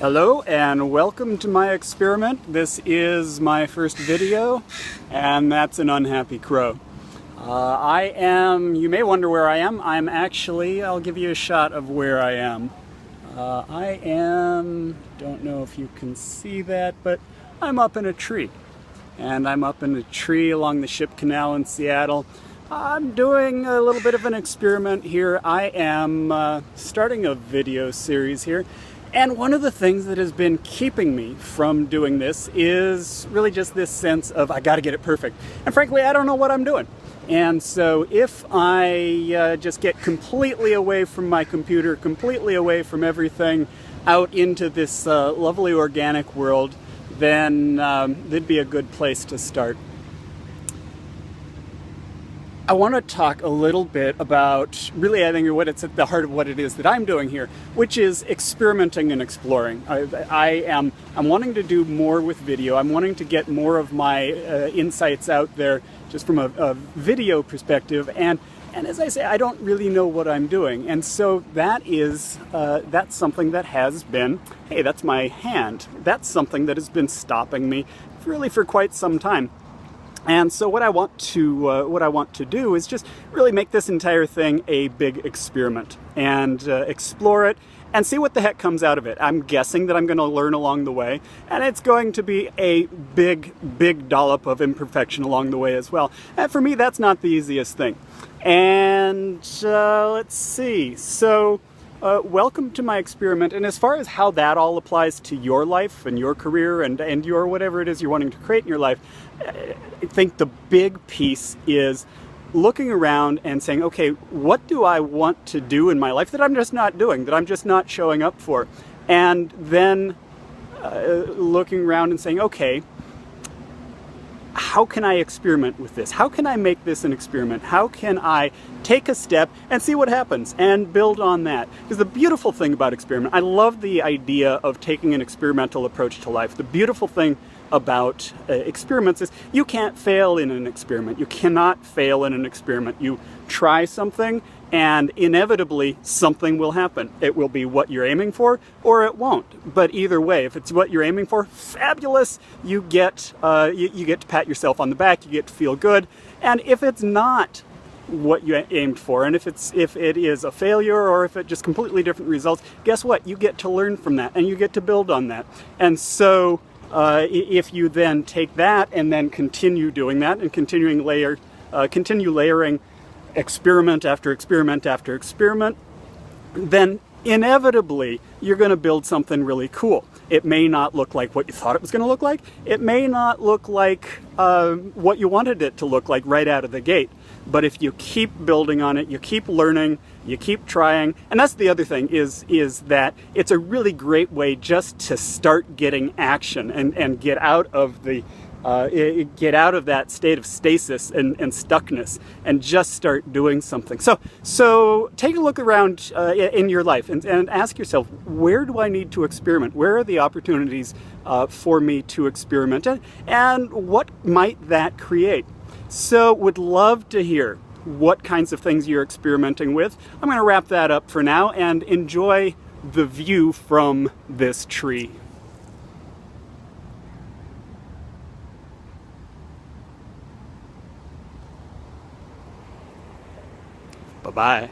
Hello and welcome to my experiment. This is my first video, and that's an unhappy crow. You may wonder where I am. I'll give you a shot of where I am. Don't know if you can see that, but I'm up in a tree. And I'm up in a tree along the Ship Canal in Seattle. I'm doing a little bit of an experiment here. I am starting a video series here. And one of the things that has been keeping me from doing this is really just this sense of I gotta get it perfect. And frankly, I don't know what I'm doing. And so if I just get completely away from my computer, completely away from everything, out into this lovely organic world, then that'd be a good place to start. I want to talk a little bit about, really I think what it's at the heart of what it is that I'm doing here, which is experimenting and exploring. I'm wanting to do more with video. I'm wanting to get more of my insights out there just from a video perspective, and as I say, I don't really know what I'm doing, and so that's something that has been, hey, that's my hand. That's something that has been stopping me really for quite some time. And so what I want to do is just really make this entire thing a big experiment and explore it and see what the heck comes out of it. I'm guessing that I'm going to learn along the way, and it's going to be a big dollop of imperfection along the way as well. And for me, that's not the easiest thing. And let's see. So welcome to my experiment. And as far as how that all applies to your life and your career and your whatever it is you're wanting to create in your life, I think the big piece is looking around and saying, okay, what do I want to do in my life that I'm just not doing, that I'm just not showing up for? And then looking around and saying, okay, how can I experiment with this? How can I make this an experiment? How can I take a step and see what happens and build on that? Because the beautiful thing about experiment, I love the idea of taking an experimental approach to life. The beautiful thing about experiments is you can't fail in an experiment. You cannot fail in an experiment. You try something and inevitably something will happen. It will be what you're aiming for or it won't. But either way, if it's what you're aiming for, fabulous. You get to pat yourself on the back, you get to feel good. And if it's not what you aimed for, and if it is a failure or if it just completely different results, guess what? You get to learn from that and you get to build on that. And so if you then take that and then continue doing that and continue layering experiment after experiment after experiment, then inevitably you're going to build something really cool. It may not look like what you thought it was going to look like. It may not look like what you wanted it to look like right out of the gate. But if you keep building on it, you keep learning, you keep trying, and that's the other thing is that it's a really great way just to start getting action and get out of that state of stasis and stuckness and just start doing something. So take a look around in your life and ask yourself, where do I need to experiment? Where are the opportunities for me to experiment? And what might that create? So would love to hear what kinds of things you're experimenting with. I'm going to wrap that up for now and enjoy the view from this tree. Bye-bye.